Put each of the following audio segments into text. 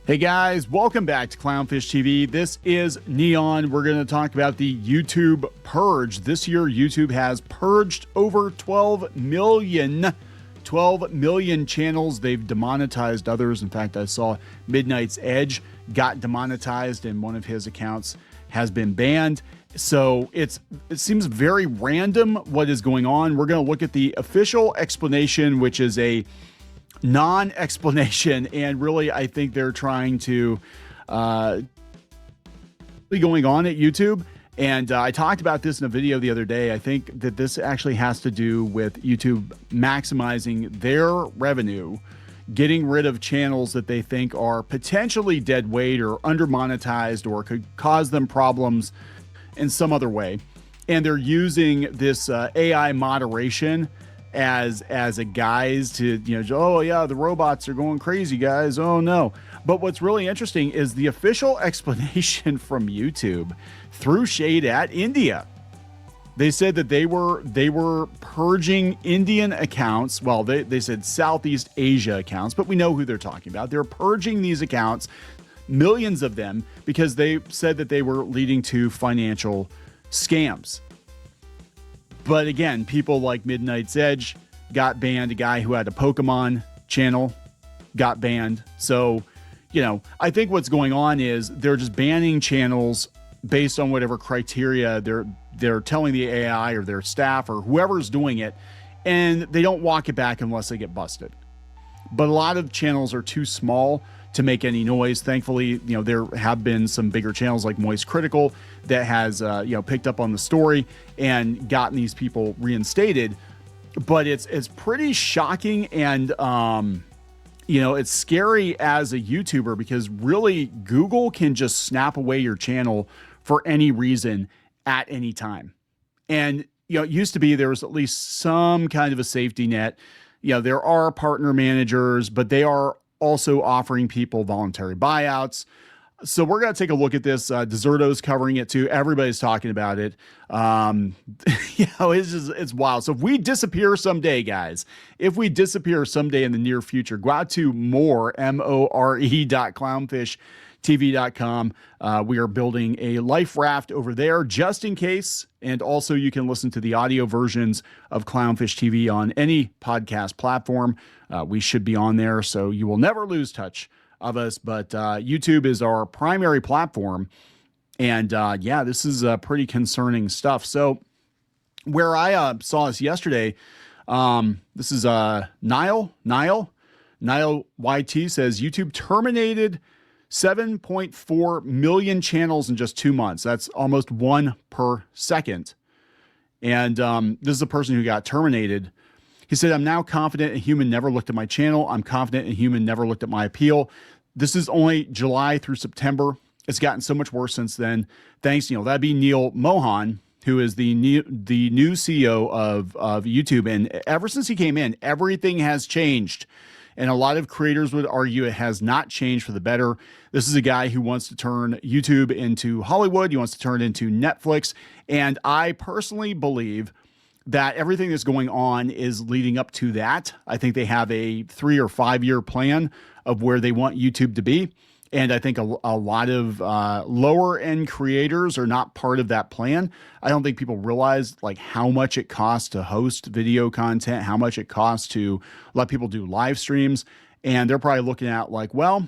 Hey guys, welcome back to Clownfish TV. This is Kneon. We're going to talk about the YouTube purge. This year, YouTube has purged over 12 million channels. They've demonetized others. In fact, I saw Midnight's Edge got demonetized and one of his accounts has been banned. So it seems very random what is going on. We're going to look at the official explanation, which is a non-explanation, and really I think they're trying to be going on at YouTube. And I talked about this in a video the other day. I think that this actually has to do with YouTube maximizing their revenue, getting rid of channels that they think are potentially dead weight or under monetized or could cause them problems in some other way. And they're using this AI moderation as a guise to, oh yeah, the robots are going crazy, guys. Oh no. But what's really interesting is the official explanation from YouTube threw shade at India. They said that they were purging Indian accounts. Well, they said Southeast Asia accounts, but we know who they're talking about. They're purging these accounts, millions of them, because they said that they were leading to financial scams. But again, people like Midnight's Edge got banned. A guy who had a Pokemon channel got banned. So, I think what's going on is they're just banning channels based on whatever criteria they're telling the AI or their staff or whoever's doing it, and they don't walk it back unless they get busted. But a lot of channels are too small to make any noise. Thankfully, there have been some bigger channels like Moist Critical that has, picked up on the story and gotten these people reinstated. But it's pretty shocking and, it's scary as a YouTuber because really Google can just snap away your channel for any reason at any time. And, it used to be there was at least some kind of a safety net. There are partner managers, but they are also offering people voluntary buyouts. So we're going to take a look at this. Deserto's covering it too. Everybody's talking about it. It's wild. So if we disappear someday, guys, if we disappear someday in the near future, go out to more.clownfishtv.com. We are building a life raft over there just in case. And also you can listen to the audio versions of Clownfish TV on any podcast platform. We should be on there, so you will never lose touch of us. But YouTube is our primary platform. And this is pretty concerning stuff. So where I saw this yesterday, this is Nile YT says YouTube terminated 7.4 million channels in just 2 months. That's almost one per second. And this is a person who got terminated. He said, I'm now confident a human never looked at my channel. I'm confident a human never looked at my appeal. This is only July through September. It's gotten so much worse since then. Thanks, that'd be Neil Mohan, who is the new CEO of YouTube. And ever since he came in, everything has changed. And a lot of creators would argue it has not changed for the better. This is a guy who wants to turn YouTube into Hollywood. He wants to turn it into Netflix. And I personally believe that everything that's going on is leading up to that. I think they have a 3 or 5 year plan of where they want YouTube to be. And I think a lot of lower end creators are not part of that plan. I don't think people realize like how much it costs to host video content, how much it costs to let people do live streams. And they're probably looking at like, well,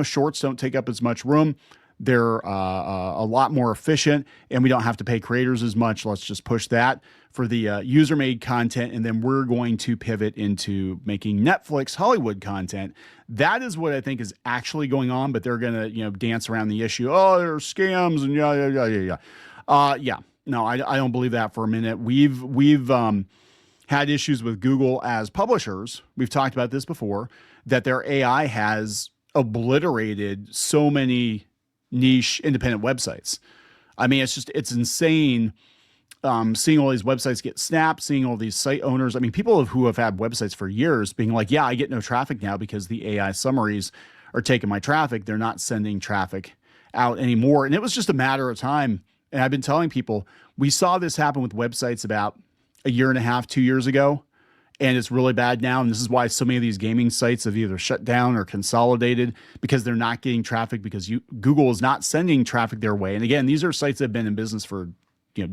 shorts don't take up as much room. They're a lot more efficient and we don't have to pay creators as much. Let's just push that for the user-made content, and then we're going to pivot into making Netflix Hollywood content. That is what I think is actually going on, but they're going to, dance around the issue. Oh, there are scams and yeah. No, I don't believe that for a minute. We've had issues with Google as publishers. We've talked about this before, that their AI has obliterated so many niche independent websites. I mean, it's insane. Seeing all these websites get snapped, seeing all these site owners. I mean, people who have had websites for years being like, yeah, I get no traffic now because the AI summaries are taking my traffic. They're not sending traffic out anymore. And it was just a matter of time. And I've been telling people, we saw this happen with websites about a year and a half, 2 years ago. and it's really bad now. And this is why so many of these gaming sites have either shut down or consolidated, because they're not getting traffic, because Google is not sending traffic their way. And again, these are sites that have been in business for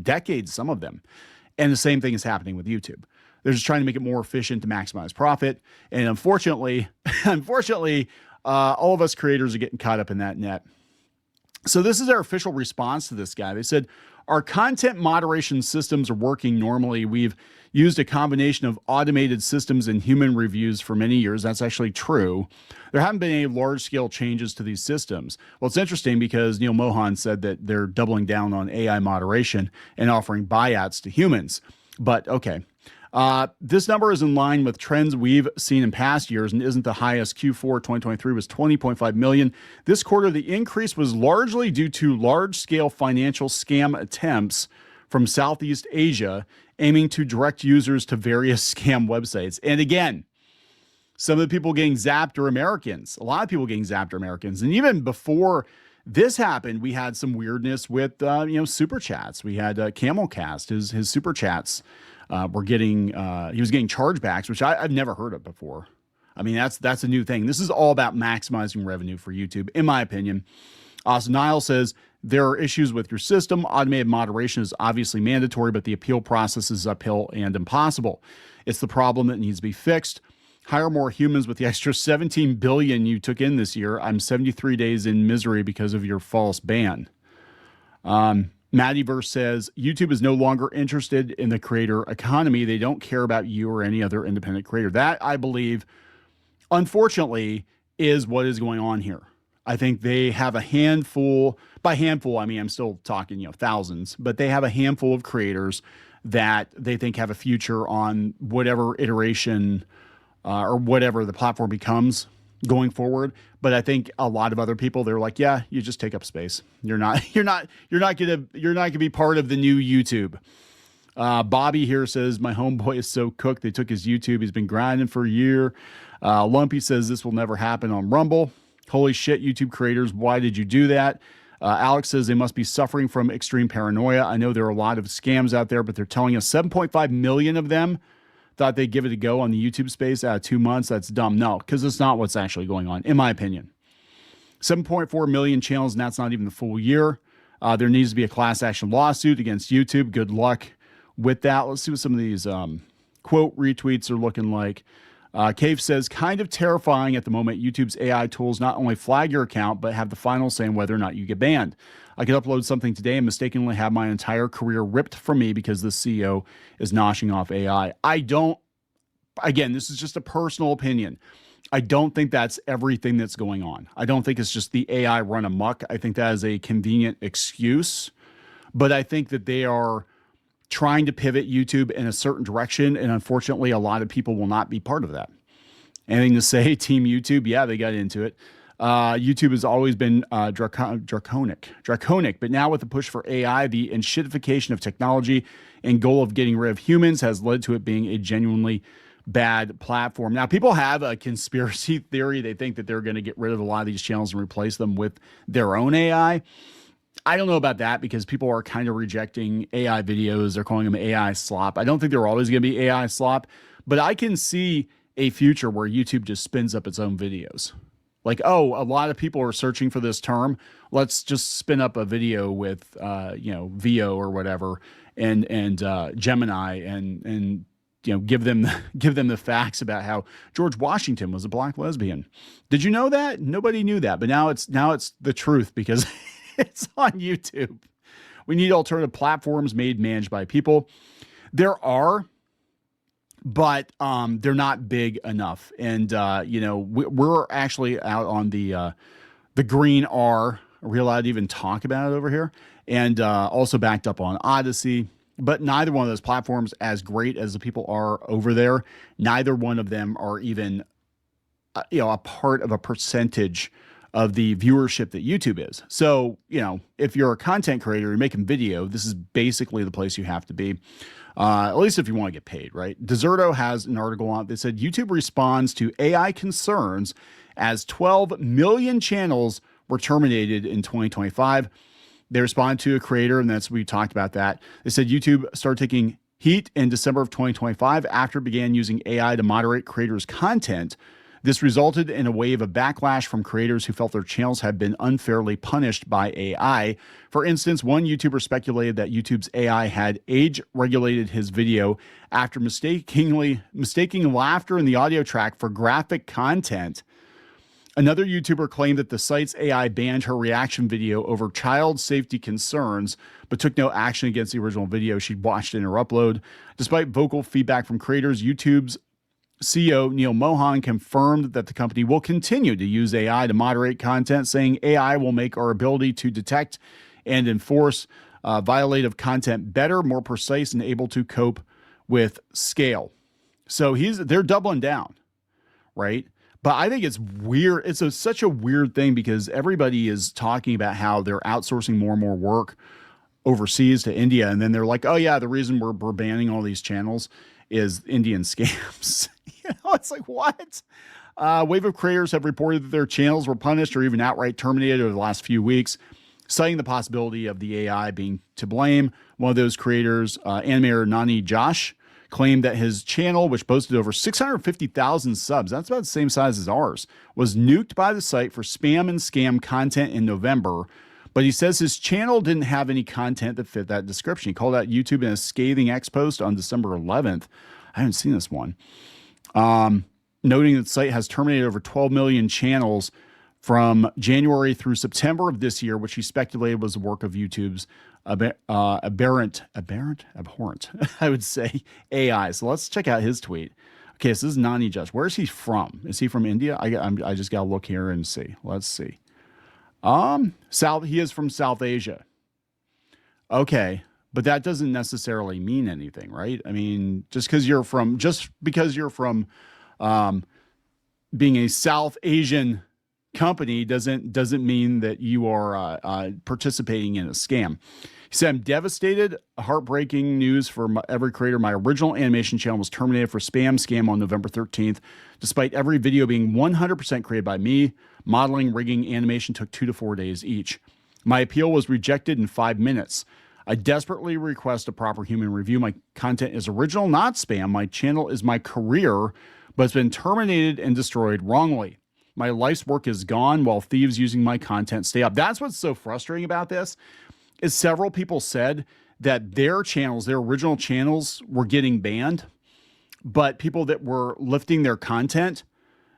decades, some of them. And the same thing is happening with YouTube. They're just trying to make it more efficient to maximize profit. And unfortunately, all of us creators are getting caught up in that net. So this is their official response to this guy. They said, our content moderation systems are working normally. We've used a combination of automated systems and human reviews for many years. That's actually true. There haven't been any large-scale changes to these systems. Well, it's interesting because Neil Mohan said that they're doubling down on AI moderation and offering buyouts to humans. But okay. This number is in line with trends we've seen in past years and isn't the highest. Q4 2023 was 20.5 million. This quarter, the increase was largely due to large-scale financial scam attempts from Southeast Asia, aiming to direct users to various scam websites. And again, some of the people getting zapped are Americans. A lot of people getting zapped are Americans. And even before this happened, we had some weirdness with, super chats. We had Camelcast, his super chats. He was getting chargebacks, which I've never heard of before. I mean, that's a new thing. This is all about maximizing revenue for YouTube, in my opinion. So Niall says, there are issues with your system. Automated moderation is obviously mandatory, but the appeal process is uphill and impossible. It's the problem that needs to be fixed. Hire more humans with the extra 17 billion you took in this year. I'm 73 days in misery because of your false ban. Maddieverse says, YouTube is no longer interested in the creator economy. They don't care about you or any other independent creator. That, I believe, unfortunately, is what is going on here. I think they have a handful, by handful, I mean, I'm still talking, thousands, but they have a handful of creators that they think have a future on whatever iteration or whatever the platform becomes going forward. But I think a lot of other people, they're like, yeah, you just take up space. You're not gonna be part of the new YouTube. Bobby here says, my homeboy is so cooked. They took his YouTube. He's been grinding for a year. Lumpy says this will never happen on Rumble. Holy shit, YouTube creators, why did you do that? Alex says they must be suffering from extreme paranoia. I know there are a lot of scams out there, but they're telling us 7.5 million of them thought they'd give it a go on the YouTube space out of 2 months. That's dumb. No, because it's not what's actually going on, in my opinion. 7.4 million channels, and that's not even the full year. There needs to be a class action lawsuit against YouTube. Good luck with that. Let's see what some of these quote retweets are looking like. Cave says, kind of terrifying at the moment. YouTube's AI tools not only flag your account, but have the final say on whether or not you get banned. I could upload something today and mistakenly have my entire career ripped from me because the CEO is noshing off AI. Again, this is just a personal opinion. I don't think that's everything that's going on. I don't think it's just the AI run amok. I think that is a convenient excuse, but I think that they are trying to pivot YouTube in a certain direction, and unfortunately, a lot of people will not be part of that. Anything to say, Team YouTube? Yeah, they got into it. YouTube has always been draconic, but now with the push for AI, the enshittification of technology and goal of getting rid of humans has led to it being a genuinely bad platform. Now, people have a conspiracy theory. They think that they're going to get rid of a lot of these channels and replace them with their own AI. I don't know about that because people are kind of rejecting AI videos. They're calling them AI slop. I don't think they're always going to be AI slop, but I can see a future where YouTube just spins up its own videos. Like, oh, a lot of people are searching for this term. Let's just spin up a video with, VO or whatever, and Gemini, and give them the facts about how George Washington was a black lesbian. Did you know that? Nobody knew that, but now it's the truth because it's on YouTube. We need alternative platforms managed by people. There are, but they're not big enough. And we're actually out on the green R. Are we allowed to even talk about it over here? And also backed up on Odyssey. But neither one of those platforms, as great as the people are over there, neither one of them are even a part of a percentage of the viewership that YouTube is. So, if you're a content creator, you're making video, this is basically the place you have to be, at least if you want to get paid, right? Deserto has an article on it that said YouTube responds to AI concerns as 12 million channels were terminated in 2025. They responded to a creator, and we talked about that. They said YouTube started taking heat in December of 2025 after it began using AI to moderate creators' content. This resulted in a wave of backlash from creators who felt their channels had been unfairly punished by AI. For instance, one YouTuber speculated that YouTube's AI had age-regulated his video after mistaking laughter in the audio track for graphic content. Another YouTuber claimed that the site's AI banned her reaction video over child safety concerns, but took no action against the original video she'd watched in her upload. Despite vocal feedback from creators, YouTube's CEO Neil Mohan confirmed that the company will continue to use AI to moderate content, saying AI will make our ability to detect and enforce violative content better, more precise, and able to cope with scale. So they're doubling down, right? But I think it's weird. It's such a weird thing because everybody is talking about how they're outsourcing more and more work overseas to India. And then they're like, oh yeah, the reason we're banning all these channels is Indian scams. It's like, what? Wave of creators have reported that their channels were punished or even outright terminated over the last few weeks, citing the possibility of the AI being to blame. One of those creators, animator Nani Josh, claimed that his channel, which boasted over 650,000 subs, that's about the same size as ours, was nuked by the site for spam and scam content in November. But he says his channel didn't have any content that fit that description. He called out YouTube in a scathing X post on December 11th. I haven't seen this one. Noting that the site has terminated over 12 million channels from January through September of this year, which he speculated was the work of YouTube's abhorrent, I would say, AI. So let's check out his tweet. Okay, so this is Nani Josh. Where is he from? Is he from India? I just got to look here and see. Let's see. He is from South Asia. Okay, but that doesn't necessarily mean anything, right? I mean, just because you're from being a South Asian company doesn't mean that you are participating in a scam. He said, I'm devastated. Heartbreaking news for every creator. My original animation channel was terminated for scam on November 13th. Despite every video being 100% created by me, modeling, rigging, animation took 2 to 4 days each. My appeal was rejected in 5 minutes. I desperately request a proper human review. My content is original, not spam. My channel is my career, but it's been terminated and destroyed wrongly. My life's work is gone while thieves using my content stay up. That's what's so frustrating about this, is several people said that their channels, their original channels, were getting banned, but people that were lifting their content,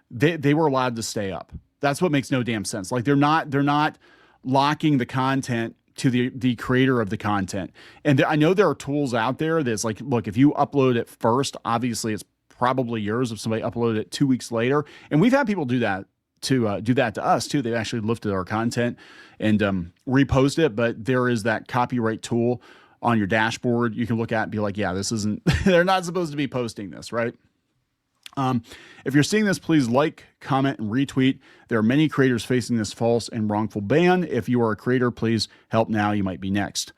they were allowed to stay up. That's what makes no damn sense. Like they're not locking the content to the creator of the content. And I know there are tools out there that's like, look, if you upload it first, obviously it's probably yours if somebody uploaded it 2 weeks later. And we've had people do that to us too. They've actually lifted our content and repost it, but there is that copyright tool on your dashboard you can look at and be like, yeah, this isn't, they're not supposed to be posting this, right? If you're seeing this, please like, comment, and retweet. There are many creators facing this false and wrongful ban. If you are a creator, please help now. You might be next.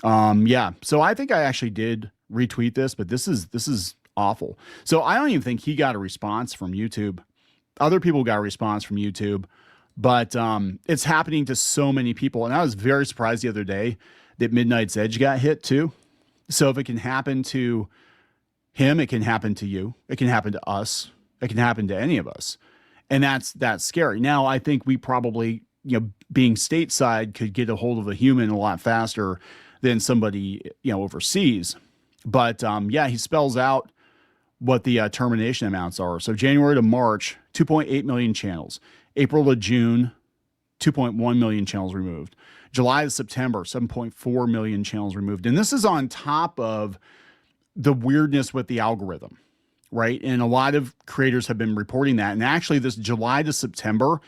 Yeah, so I think I actually did retweet this, but this is awful. So I don't even think he got a response from YouTube. Other people got a response from YouTube, but it's happening to so many people. And I was very surprised the other day that Midnight's Edge got hit too. So if it can happen to him, it can happen to you. It can happen to us. It can happen to any of us. And that's scary. Now, I think we probably, being stateside, could get a hold of a human a lot faster than somebody, overseas. But yeah, he spells out what the termination amounts are. So January to March, 2.8 million channels. April to June, 2.1 million channels removed. July to September, 7.4 million channels removed. And this is on top of the weirdness with the algorithm, right? And a lot of creators have been reporting that. And actually this July to September,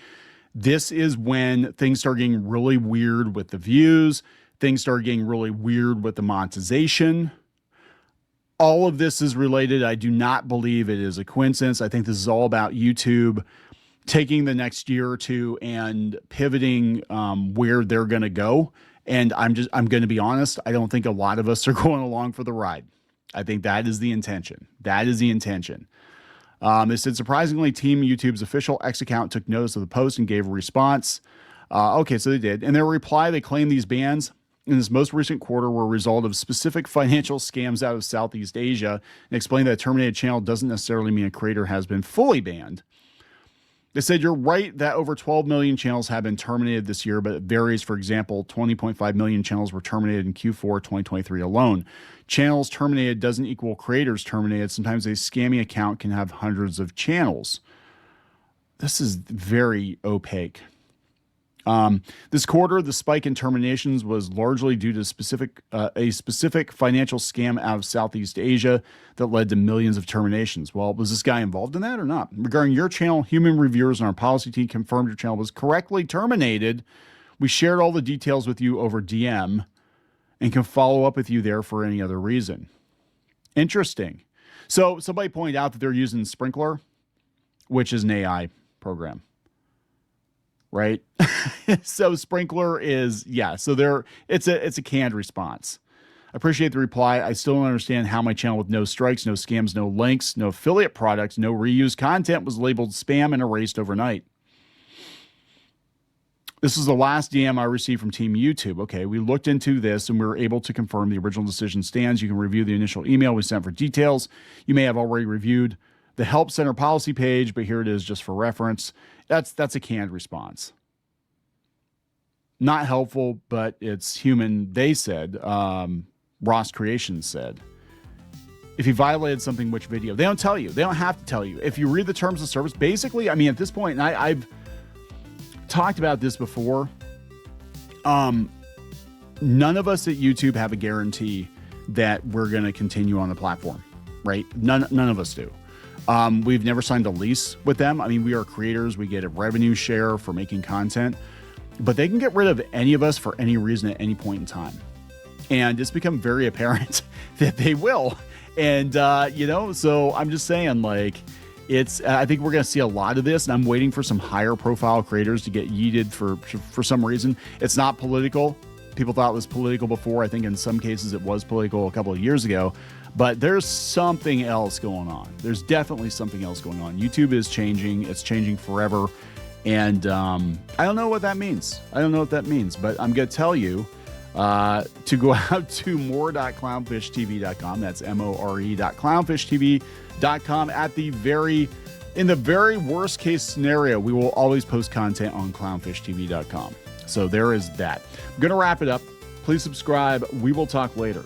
this is when things start getting really weird with the views. Things start getting really weird with the monetization. All of this is related. I do not believe it is a coincidence. I think this is all about YouTube taking the next year or two and pivoting where they're going to go. And I'm going to be honest. I don't think a lot of us are going along for the ride. I think that is the intention. That is the intention. They said, surprisingly, Team YouTube's official X account took notice of the post and gave a response. Okay, so they did. In their reply, they claimed these bans in this most recent quarter were a result of specific financial scams out of Southeast Asia, and explained that a terminated channel doesn't necessarily mean a creator has been fully banned. They said, you're right that over 12 million channels have been terminated this year, but it varies. For example, 20.5 million channels were terminated in Q4 2023 alone. Channels terminated doesn't equal creators terminated. Sometimes a scammy account can have hundreds of channels. This is very opaque. This quarter, the spike in terminations was largely due to a specific financial scam out of Southeast Asia that led to millions of terminations. Well, was this guy involved in that or not? Regarding your channel, human reviewers on our policy team confirmed your channel was correctly terminated. We shared all the details with you over DM and can follow up with you there for any other reason. Interesting. So somebody pointed out that they're using Sprinkler, which is an AI program. Right. So Sprinkler is, yeah. So it's a canned response. I appreciate the reply. I still don't understand how my channel with no strikes, no scams, no links, no affiliate products, no reused content was labeled spam and erased overnight. This is the last DM I received from Team YouTube. Okay, we looked into this and we were able to confirm the original decision stands. You can review the initial email we sent for details. You may have already reviewed the Help Center policy page, but here it is just for reference. That's a canned response. Not helpful, but it's human. They said, Ross Creations said, if you violated something, which video? They don't tell you. They don't have to tell you. If you read the terms of service, basically, I mean, at this point, and I've talked about this before, none of us at YouTube have a guarantee that we're going to continue on the platform, right? None of us do. We've never signed a lease with them. I mean, we are creators. We get a revenue share for making content, but they can get rid of any of us for any reason at any point in time. And it's become very apparent that they will. And, so I'm just saying, like, I think we're going to see a lot of this, and I'm waiting for some higher profile creators to get yeeted for some reason. It's not political. People thought it was political before. I think in some cases it was political a couple of years ago. But there's something else going on. There's definitely something else going on. YouTube is changing. It's changing forever. And I don't know what that means. But I'm going to tell you to go out to more.clownfishtv.com. That's more.clownfishtv.com. In the very worst case scenario, we will always post content on clownfishtv.com. So there is that. I'm going to wrap it up. Please subscribe. We will talk later.